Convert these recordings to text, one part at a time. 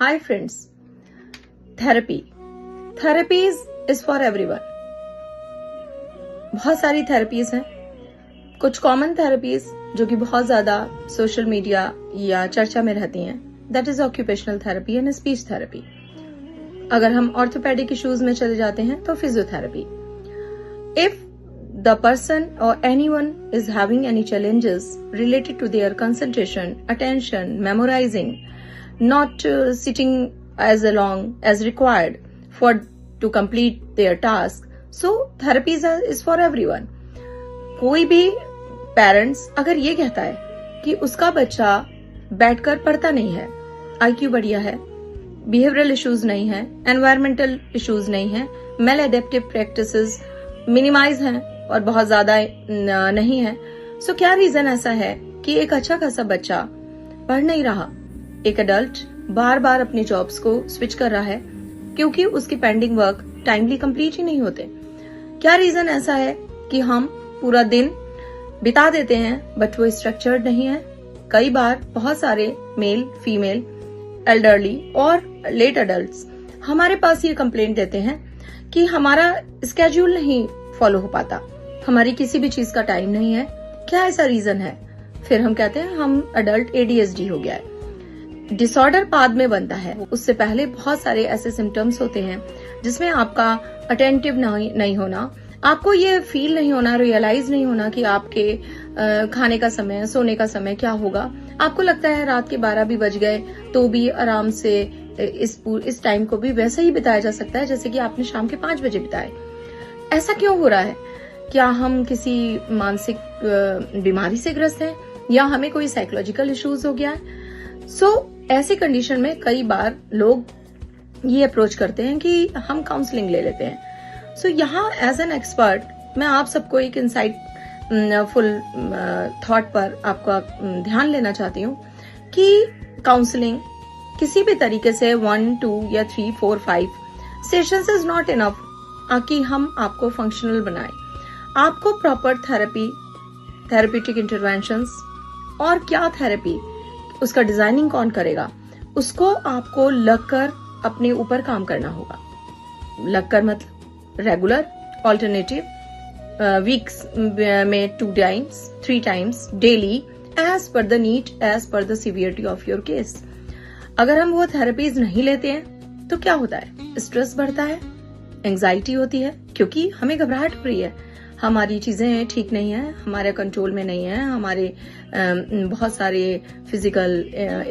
Hi friends, therapy. Therapies is for everyone. बहुत सारी therapies हैं. कुछ कॉमन थेरेपीज जो कि बहुत ज्यादा सोशल मीडिया या चर्चा में रहती हैं, that is occupational therapy and speech therapy. अगर हम ऑर्थोपेडिक इश्यूज में चले जाते हैं तो physiotherapy. If the person or anyone is having any challenges related to their concentration, attention, memorizing, not sitting as long as required to complete their task, so therapies is for everyone. कोई भी parents अगर ये कहता है कि उसका बच्चा बैठकर पढ़ता नहीं है, IQ बढ़िया है, बिहेवियरल इश्यूज नहीं है, एनवायरमेंटल इश्यूज नहीं है, मेल एडेप्टिव प्रैक्टिसेस मिनिमाइज हैं और बहुत ज्यादा नहीं है, सो क्या रीजन ऐसा है कि एक अच्छा खासा बच्चा पढ़ नहीं रहा, एक अडल्ट बार बार अपनी जॉब्स को स्विच कर रहा है क्योंकि उसकी पेंडिंग वर्क टाइमली कंप्लीट ही नहीं होते? क्या रीजन ऐसा है कि हम पूरा दिन बिता देते हैं बट वो स्ट्रक्चर्ड नहीं है? कई बार बहुत सारे मेल, फीमेल, एल्डरली और लेट अडल्ट्स हमारे पास ये कंप्लेंट देते हैं कि हमारा स्केड्यूल नहीं फॉलो हो पाता, हमारी किसी भी चीज का टाइम नहीं है. क्या ऐसा रीजन है? फिर हम कहते हैं हम अडल्ट ADHD हो गया है. डिसऑर्डर बाद में बनता है, उससे पहले बहुत सारे ऐसे सिम्टम्स होते हैं जिसमें आपका अटेंटिव नहीं होना, आपको ये फील नहीं होना, रियलाइज नहीं होना कि आपके खाने का समय, सोने का समय क्या होगा. आपको लगता है रात के 12 भी बज गए तो भी आराम से इस टाइम को भी वैसे ही बिताया जा सकता है जैसे कि आपने शाम के 5 बजे बिताए. ऐसा क्यों हो रहा है? क्या हम किसी मानसिक बीमारी से ग्रस्त हैं या हमें कोई साइकोलॉजिकल इश्यूज हो गया है? ऐसी कंडीशन में कई बार लोग ये अप्रोच करते हैं कि हम काउंसलिंग ले लेते हैं. यहाँ एज एन एक्सपर्ट मैं आप सबको एक इनसाइट फुल थॉट पर आपका ध्यान लेना चाहती हूँ कि काउंसलिंग किसी भी तरीके से 1, 2 या 3, 4, 5 सेशंस इज नॉट इनफ कि हम आपको फंक्शनल बनाएं. आपको प्रॉपर थेरेप्यूटिक इंटरवेंशंस और क्या थेरेपी, उसका डिजाइनिंग कौन करेगा, उसको आपको लगकर अपने ऊपर काम करना होगा. लगकर मतलब रेगुलर, ऑल्टरनेटिव, वीक्स में 2 times, 3 times daily, as per the need, as per the severity of your case. अगर हम वो थेरेपीज नहीं लेते हैं तो क्या होता है? स्ट्रेस बढ़ता है, एंजाइटी होती है क्योंकि हमें घबराहट हो रही है, हमारी चीजें ठीक नहीं है, हमारे कंट्रोल में नहीं है, हमारे बहुत सारे फिजिकल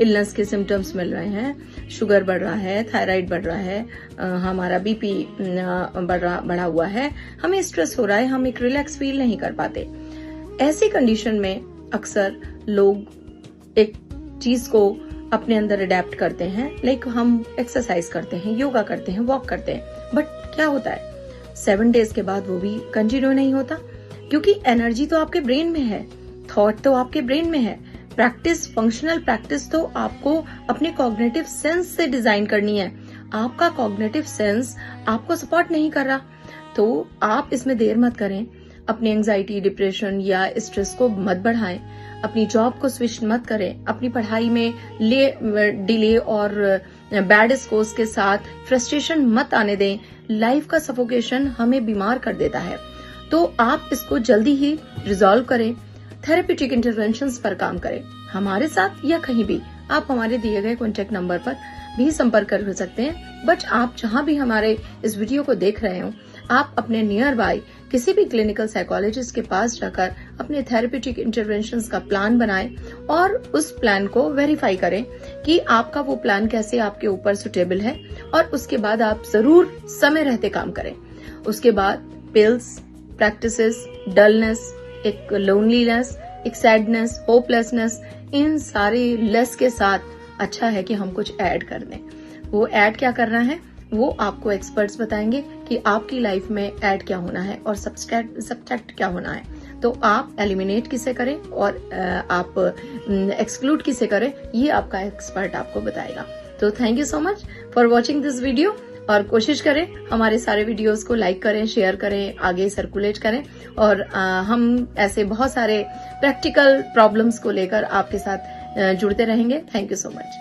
इलनेस के सिम्टम्स मिल रहे हैं, शुगर बढ़ रहा है, थायराइड बढ़ रहा है, हमारा BP बढ़ा हुआ है, हमें स्ट्रेस हो रहा है, हम एक रिलैक्स फील नहीं कर पाते. ऐसी कंडीशन में अक्सर लोग एक चीज को अपने अंदर अडेप्ट करते हैं, लाइक हम एक्सरसाइज करते हैं, योगा करते हैं, वॉक करते हैं, बट क्या होता है 7 डेज के बाद वो भी कंटिन्यू नहीं होता क्योंकि एनर्जी तो आपके ब्रेन में है, थॉट तो आपके ब्रेन में है. प्रैक्टिस, फंक्शनल प्रैक्टिस तो आपको अपने कॉग्निटिव सेंस से डिजाइन करनी है. आपका कॉग्निटिव सेंस आपको सपोर्ट नहीं कर रहा तो आप इसमें देर मत करें. अपनी एंजाइटी, डिप्रेशन या स्ट्रेस को मत बढ़ाएं, अपनी जॉब को स्विच मत करें, अपनी पढ़ाई में डिले और बैड स्कोर्स के साथ फ्रस्ट्रेशन मत आने दें. लाइफ का सफोकेशन हमें बीमार कर देता है, तो आप इसको जल्दी ही रिजॉल्व करें. थेरेप्यूटिक इंटरवेंशंस पर काम करें, हमारे साथ या कहीं भी. आप हमारे दिए गए कॉन्टेक्ट नंबर पर भी संपर्क कर सकते हैं. बट आप जहां भी हमारे इस वीडियो को देख रहे हो, आप अपने नियर बाय किसी भी क्लिनिकल साइकोलॉजिस्ट के पास जाकर अपने थेरेप्यूटिक इंटरवेंशंस का प्लान बनाएं और उस प्लान को वेरीफाई करें कि आपका वो प्लान कैसे आपके ऊपर सुटेबल है, और उसके बाद आप जरूर समय रहते काम करें. उसके बाद पिल्स, प्रैक्टिसेस, डलनेस, एक लोनलीनेस, एक सैडनेस, होपलेसनेस, इन सारे लेस के साथ अच्छा है कि हम कुछ ऐड कर दें. वो ऐड क्या करना है वो आपको एक्सपर्ट्स बताएंगे कि आपकी लाइफ में ऐड क्या होना है और सब्ट्रैक्ट क्या होना है. तो आप एलिमिनेट किसे करें और आप एक्सक्लूड किसे करें, ये आपका एक्सपर्ट आपको बताएगा. तो thank you so much for watching this video, और कोशिश करें हमारे सारे वीडियोस को लाइक करें, शेयर करें, आगे सर्कुलेट करें, और हम ऐसे बहुत सारे प्रैक्टिकल प्रॉब्लम्स को लेकर आपके साथ जुड़ते रहेंगे. Thank you so much.